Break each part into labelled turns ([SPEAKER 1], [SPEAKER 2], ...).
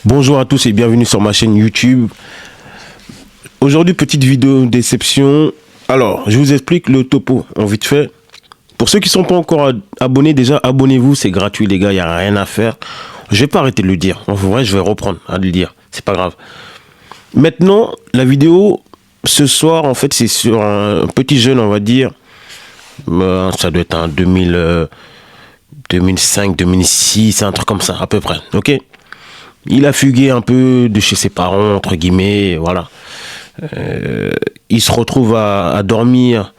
[SPEAKER 1] Bonjour à tous et bienvenue sur ma chaîne YouTube. Aujourd'hui, petite vidéo déception. Alors, je vous explique le topo en vite fait. Pour ceux qui ne sont pas encore abonnés, déjà abonnez-vous, c'est gratuit les gars, il n'y a rien à faire. Je vais pas arrêter de le dire. En vrai, je vais reprendre à le dire, c'est pas grave. Maintenant, la vidéo ce soir, en fait, c'est sur un petit jeune, on va dire. Ça doit être un 2005, 2006, un truc comme ça, à peu près, ok? Il a fugué un peu de chez ses parents, entre guillemets, voilà. Il se retrouve à dormir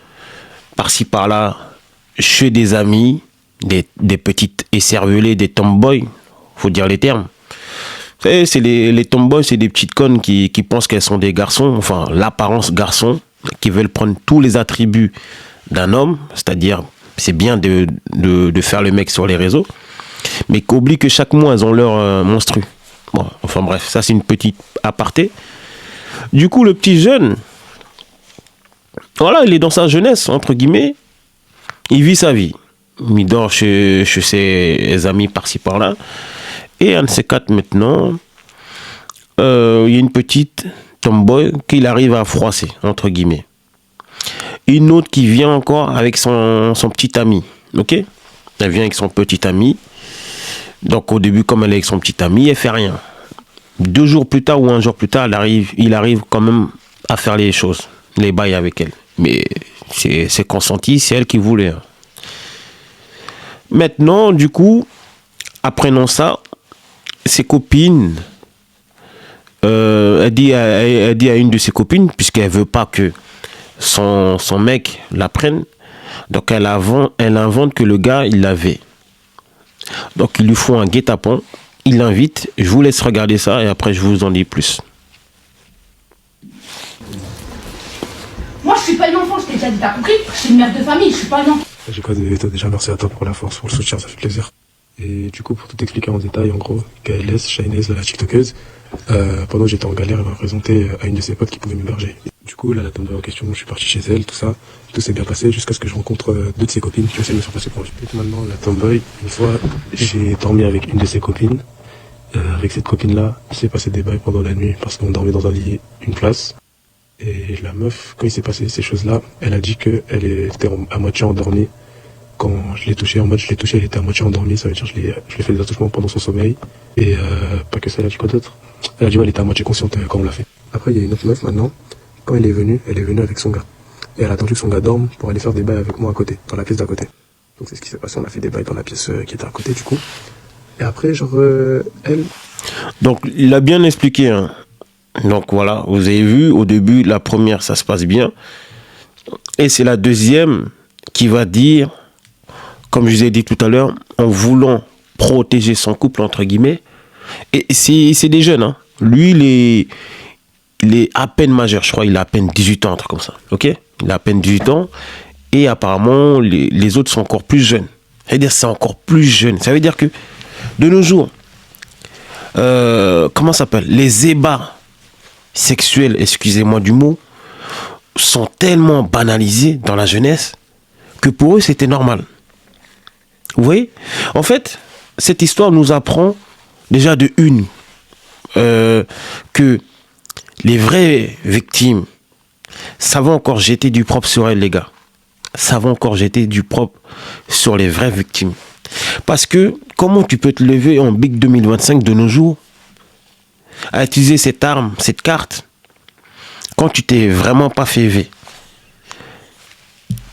[SPEAKER 1] par-ci par-là chez des amis, des petites écervelées, des tomboys, faut dire les termes. Vous savez, c'est les tomboys, c'est des petites connes qui pensent qu'elles sont des garçons, enfin l'apparence garçon, qui veulent prendre tous les attributs d'un homme, c'est-à-dire c'est bien de faire le mec sur les réseaux, mais qu'oublient que chaque mois elles ont leur monstru. Bon, enfin bref, ça c'est une petite aparté. Du coup, le petit jeune, voilà, il est dans sa jeunesse, entre guillemets. Il vit sa vie. Il dort chez ses amis par-ci par-là. Et un de ces quatre maintenant, il y a une petite tomboy qu'il arrive à froisser, entre guillemets. Une autre qui vient encore avec son petit ami. Ok? Elle vient avec son petit ami. Donc au début, comme elle est avec son petit ami, elle fait rien. 2 jours plus tard ou 1 jour plus tard, il arrive quand même à faire les choses, les bails avec elle. Mais c'est consenti, c'est elle qui voulait. Maintenant, du coup, apprenant ça, ses copines, elle dit à une de ses copines, puisqu'elle veut pas que son mec la prenne, donc elle invente que le gars, il l'avait. Donc il lui faut un guet-apens, il l'invite, je vous laisse regarder ça et après je vous en dis plus.
[SPEAKER 2] Moi je suis pas une enfant, je t'ai déjà dit, t'as compris? Je suis une mère de famille, je suis pas une enfant.
[SPEAKER 3] J'ai quoi de toi déjà, merci à toi pour la force, pour le soutien, ça fait plaisir. Et du coup, pour tout expliquer en détail, en gros, KLS, Shainez, la TikTokeuse, pendant que j'étais en galère, elle m'a présenté à une de ses potes qui pouvait m'héberger. Du coup, là, la tombe en question, je suis parti chez elle, tout ça, tout s'est bien passé jusqu'à ce que je rencontre 2 de ses copines qui essaient de me faire passer pour un. Maintenant, la tomboy, une fois, j'ai dormi avec une de ses copines. Avec cette copine-là, il s'est passé des bails pendant la nuit parce qu'on dormait dans un lit, une place. Et la meuf, quand il s'est passé ces choses-là, elle a dit qu'elle était à moitié endormie. Quand je l'ai touchée, en mode je l'ai touchée, elle était à moitié endormie, ça veut dire que je lui ai fait des attouchements pendant son sommeil. Et pas que ça, elle a dit quoi d'autre? Elle a dit ouais, elle était à moitié consciente quand on l'a fait. Après, il y a une autre meuf maintenant, quand elle est venue avec son gars. Et elle a attendu que son gars dorme pour aller faire des bails avec moi à côté, dans la pièce d'à côté. Donc c'est ce qui s'est passé, on a fait des bails dans la pièce qui était à côté du coup. Et après, genre, elle...
[SPEAKER 1] Donc, il a bien expliqué. Hein. Donc, voilà, vous avez vu, au début, la première, ça se passe bien. Et c'est la deuxième qui va dire, comme je vous ai dit tout à l'heure, en voulant protéger son couple, entre guillemets. Et c'est des jeunes. Hein. Lui, il est à peine majeur, je crois, il a à peine 18 ans, un truc comme ça. Ok? Il a à peine 18 ans. Et apparemment, les autres sont encore plus jeunes. C'est-à-dire, c'est encore plus jeune. Ça veut dire que, de nos jours, comment ça s'appelle? Les ébats sexuels, excusez-moi du mot, sont tellement banalisés dans la jeunesse que pour eux, c'était normal. Vous voyez? En fait, cette histoire nous apprend déjà de une que les vraies victimes savent encore jeter du propre sur elles, les gars. Savent encore jeter du propre sur les vraies victimes. Parce que comment tu peux te lever en Big 2025 de nos jours à utiliser cette arme, cette carte, quand tu t'es vraiment pas fait V?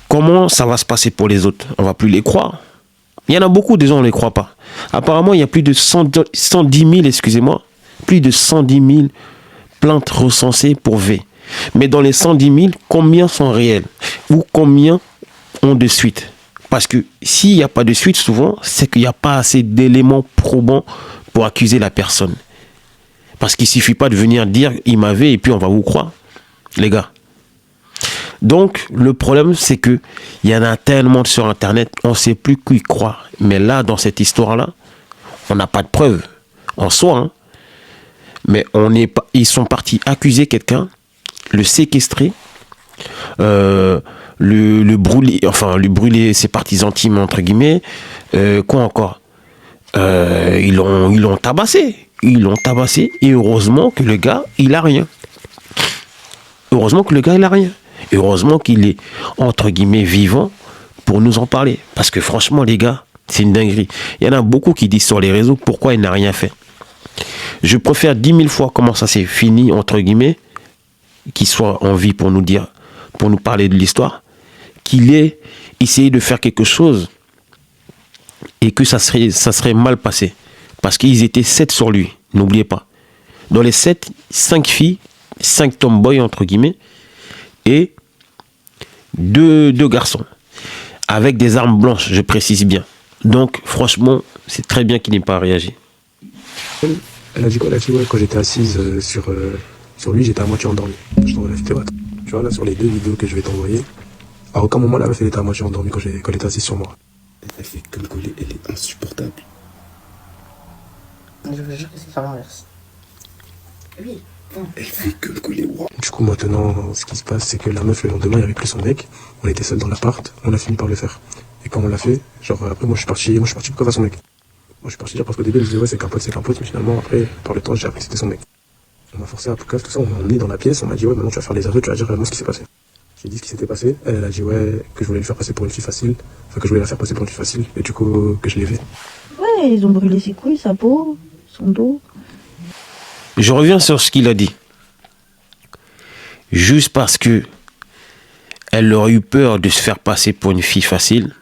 [SPEAKER 1] Comment ça va se passer pour les autres? On va plus les croire. Il y en a beaucoup, des gens, on ne les croit pas. Apparemment, il y a plus de 110 000, excusez-moi, plus de 110 000 plaintes recensées pour V. Mais dans les 110 000, combien sont réels? Ou combien ont de suite? Parce que s'il n'y a pas de suite, souvent, c'est qu'il n'y a pas assez d'éléments probants pour accuser la personne. Parce qu'il ne suffit pas de venir dire « il m'avait » et puis on va vous croire, les gars. Donc, le problème, c'est qu'il y en a tellement sur Internet, on ne sait plus qui croire. Mais là, dans cette histoire-là, on n'a pas de preuves en soi. Hein. Mais ils sont partis accuser quelqu'un, le séquestrer, le brûler ses parties intimes, entre guillemets. Quoi encore? Ils l'ont tabassé, ils l'ont tabassé. Et heureusement que le gars, il a rien. Heureusement que le gars, il a rien. Et heureusement qu'il est, entre guillemets, vivant pour nous en parler. Parce que franchement, les gars, c'est une dinguerie. Il y en a beaucoup qui disent sur les réseaux pourquoi il n'a rien fait. Je préfère 10 000 fois comment ça s'est fini, entre guillemets, qu'il soit en vie pour nous dire, pour nous parler de l'histoire, qu'il ait essayé de faire quelque chose et que ça serait mal passé. Parce qu'ils étaient 7 sur lui, n'oubliez pas. Dans les 7, 5 filles, 5 tomboys, entre guillemets, et 2 garçons. Avec des armes blanches, je précise bien. Donc, franchement, c'est très bien qu'il n'ait pas réagi.
[SPEAKER 3] Elle a dit quoi? Elle a dit ouais, quand j'étais assise sur lui, j'étais à moitié endormi. Je t'envoie la vidéo. Tu vois là sur les 2 vidéos que je vais t'envoyer, à aucun moment la meuf elle était à moitié endormie quand elle était assise sur moi. Elle fait que me coller, elle est insupportable.
[SPEAKER 4] Je vous jure que c'est pas l'inverse. Oui.
[SPEAKER 3] Elle fait que me coller. Wow. Du coup maintenant, ce qui se passe, c'est que la meuf le lendemain, il n'y avait plus son mec. On était seuls dans l'appart, on a fini par le faire. Et quand on l'a fait, genre après moi je suis parti pour qu'elle fasse son mec. Moi je suis parti dire parce qu'au début je disais ouais c'est qu'un pote, mais finalement après par le temps j'ai appris que c'était son mec. On m'a forcé à Poucave, tout ça, on m'a emmené dans la pièce, on m'a dit ouais maintenant tu vas faire les aveux, tu vas dire vraiment ce qui s'est passé. J'ai dit ce qui s'était passé, elle a dit ouais que je voulais lui faire passer pour une fille facile, enfin que je voulais la faire passer pour une fille facile, et du coup que je l'ai fait.
[SPEAKER 4] Ouais, ils ont brûlé ses couilles, sa peau, son dos.
[SPEAKER 1] Je reviens sur ce qu'il a dit. Juste parce que elle aurait eu peur de se faire passer pour une fille facile,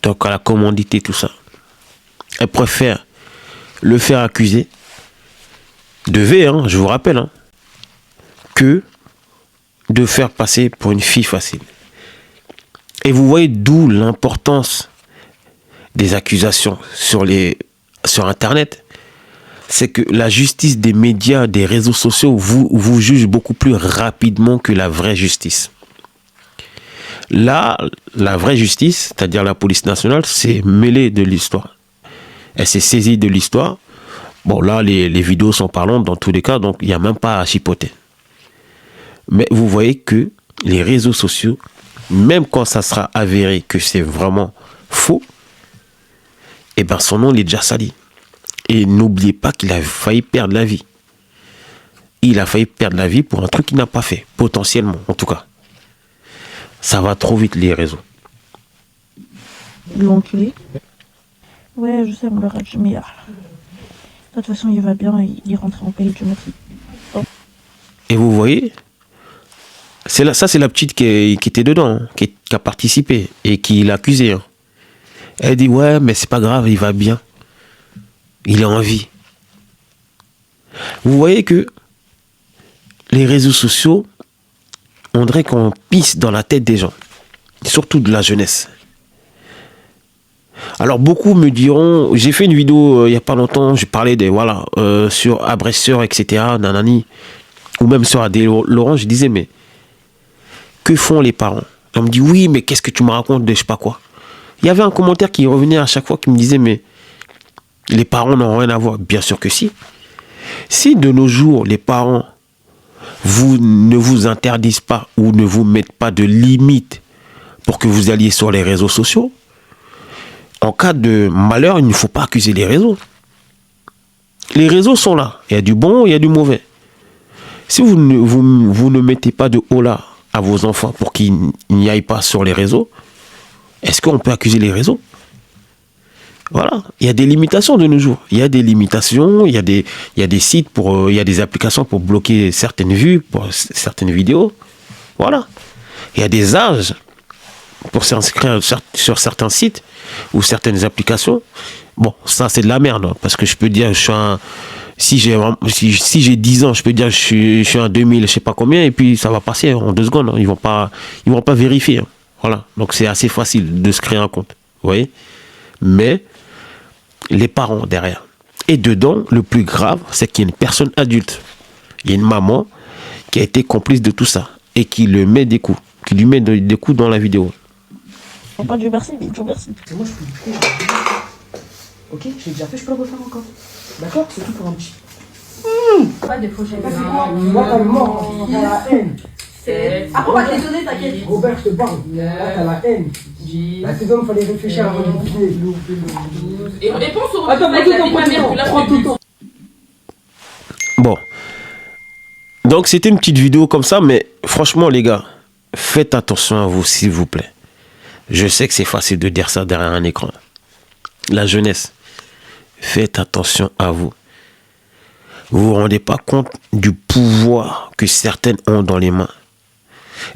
[SPEAKER 1] donc à la commandité, tout ça. Elle préfère le faire accuser, je vous rappelle, que de faire passer pour une fille facile. Et vous voyez d'où l'importance des accusations sur Internet. C'est que la justice des médias, des réseaux sociaux, vous juge beaucoup plus rapidement que la vraie justice. Là, la vraie justice, c'est-à-dire la police nationale, s'est mêlée de l'histoire. Elle s'est saisie de l'histoire. Bon, là, les vidéos sont parlantes dans tous les cas, donc il n'y a même pas à chipoter. Mais vous voyez que les réseaux sociaux, même quand ça sera avéré que c'est vraiment faux, eh ben son nom il est déjà sali. Et n'oubliez pas qu'il a failli perdre la vie. Il a failli perdre la vie pour un truc qu'il n'a pas fait, potentiellement, en tout cas. Ça va trop vite, les réseaux.
[SPEAKER 4] Ils l'ont enculé. Ouais, je sais, on leur a dit, mais de toute façon, il va bien, il est rentré en pays de Mathieu.
[SPEAKER 1] Et vous voyez, ça c'est la petite qui était dedans, qui a participé et qui l'a accusé. Elle dit, ouais, mais c'est pas grave, il va bien. Il est en vie. Vous voyez que les réseaux sociaux, on dirait qu'on pisse dans la tête des gens, surtout de la jeunesse. Alors beaucoup me diront, j'ai fait une vidéo il n'y a pas longtemps, j'ai parlé sur Abresseur, etc., nanani, ou même sur Adé Laurent, je disais, mais que font les parents? On me dit, oui, mais qu'est-ce que tu me racontes de je sais pas quoi? Il y avait un commentaire qui revenait à chaque fois qui me disait, mais les parents n'ont rien à voir. Bien sûr que si. Si de nos jours, les parents ne vous interdisent pas ou ne vous mettent pas de limites pour que vous alliez sur les réseaux sociaux, en cas de malheur, il ne faut pas accuser les réseaux. Les réseaux sont là. Il y a du bon, il y a du mauvais. Si vous ne mettez pas de holà à vos enfants pour qu'ils n'y aillent pas sur les réseaux, est-ce qu'on peut accuser les réseaux? Voilà, il y a des limitations de nos jours. Il y a des limitations, il y a des sites il y a des applications pour bloquer certaines vues, pour certaines vidéos. Voilà. Il y a des âges pour s'inscrire sur certains sites ou certaines applications. Bon, ça c'est de la merde, parce que je peux dire, si j'ai 10 ans, je peux dire je suis un 2000, je sais pas combien, et puis ça va passer en 2 secondes. Ils vont pas vérifier. Voilà. Donc c'est assez facile de se créer un compte. Vous voyez? Mais les parents derrière. Et dedans, le plus grave, c'est qu'il y a une personne adulte. Il y a une maman qui a été complice de tout ça et qui lui met des coups des coups dans la vidéo.
[SPEAKER 4] Pas Dieu merci, Dieu merci.
[SPEAKER 2] C'est moi, je peux le faire. Ok, je l'ai déjà fait, je peux le refaire encore. D'accord? C'est tout pour un petit. Pas des prochaines.
[SPEAKER 5] Moi, t'as le mort, t'as la haine.
[SPEAKER 2] Après, on va te les donner, t'inquiète.
[SPEAKER 5] Robert, je te parle. Là, t'as la haine. La saison, il fallait réfléchir avant de bouger.
[SPEAKER 2] Et pense au
[SPEAKER 5] Attends,
[SPEAKER 2] prends tout le temps.
[SPEAKER 1] Bon. Donc, c'était une petite vidéo comme ça, mais franchement, les gars, faites attention à vous, s'il vous plaît. Je sais que c'est facile de dire ça derrière un écran. La jeunesse, faites attention à vous. Vous vous rendez pas compte du pouvoir que certaines ont dans les mains.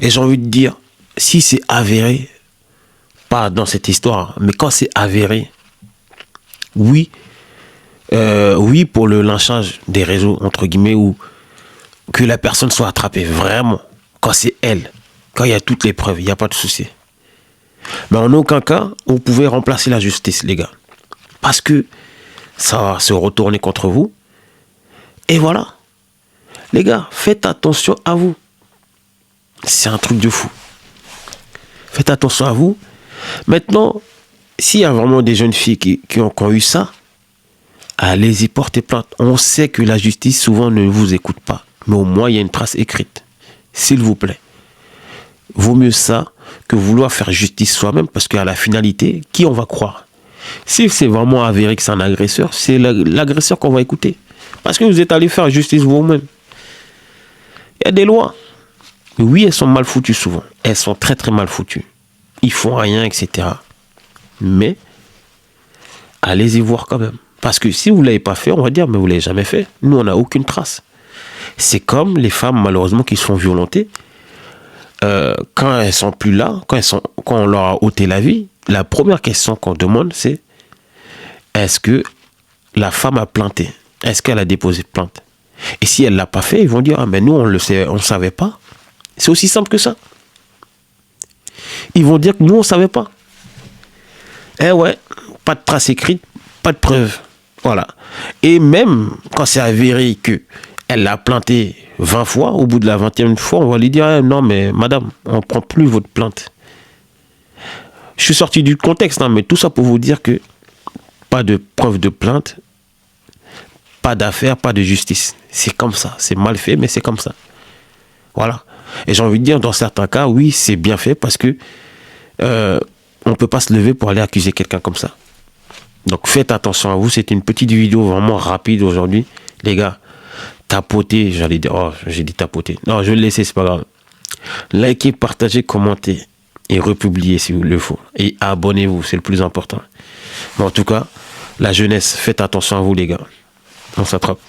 [SPEAKER 1] Et j'ai envie de dire, si c'est avéré, pas dans cette histoire, mais quand c'est avéré, oui, oui pour le lynchage des réseaux, entre guillemets, ou que la personne soit attrapée, vraiment, quand c'est elle, quand il y a toutes les preuves, il n'y a pas de souci. Mais en aucun cas, vous pouvez remplacer la justice, les gars. Parce que ça va se retourner contre vous. Et voilà. Les gars, faites attention à vous. C'est un truc de fou. Faites attention à vous. Maintenant, s'il y a vraiment des jeunes filles qui ont eu ça, allez-y, portez plainte. On sait que la justice, souvent, ne vous écoute pas. Mais au moins, il y a une trace écrite. S'il vous plaît. Vaut mieux ça que vouloir faire justice soi-même, parce qu'à la finalité, qui on va croire? Si c'est vraiment avéré que c'est un agresseur, c'est l'agresseur qu'on va écouter. Parce que vous êtes allé faire justice vous-même. Il y a des lois. Oui, elles sont mal foutues souvent. Elles sont très très mal foutues. Ils font rien, etc. Mais, allez-y voir quand même. Parce que si vous ne l'avez pas fait, on va dire, mais vous ne l'avez jamais fait. Nous, on n'a aucune trace. C'est comme les femmes, malheureusement, qui se font violenter. Quand elles sont plus là, quand on leur a ôté la vie, la première question qu'on demande, c'est est-ce que la femme a plainté? Est-ce qu'elle a déposé plainte? Et si elle ne l'a pas fait, ils vont dire, ah ben nous on le sait, on ne savait pas. C'est aussi simple que ça. Ils vont dire que nous on ne savait pas. Eh ouais, pas de trace écrite, pas de preuve. Voilà. Et même quand c'est avéré que elle l'a planté 20 fois, au bout de la 20e fois, on va lui dire, eh, non mais madame, on ne prend plus votre plainte. Je suis sorti du contexte, hein, mais tout ça pour vous dire que pas de preuve de plainte, pas d'affaire, pas de justice. C'est comme ça. C'est mal fait, mais c'est comme ça. Voilà. Et j'ai envie de dire, dans certains cas, oui, c'est bien fait parce que on ne peut pas se lever pour aller accuser quelqu'un comme ça. Donc faites attention à vous. C'est une petite vidéo vraiment rapide aujourd'hui. Les gars, tapotez, j'allais dire, oh, j'ai dit tapoter. Non, je vais le laisser, c'est pas grave. Likez, partagez, commentez et republiez si vous le faut. Et abonnez-vous, c'est le plus important. Mais en tout cas, la jeunesse, faites attention à vous, les gars. On s'attrape.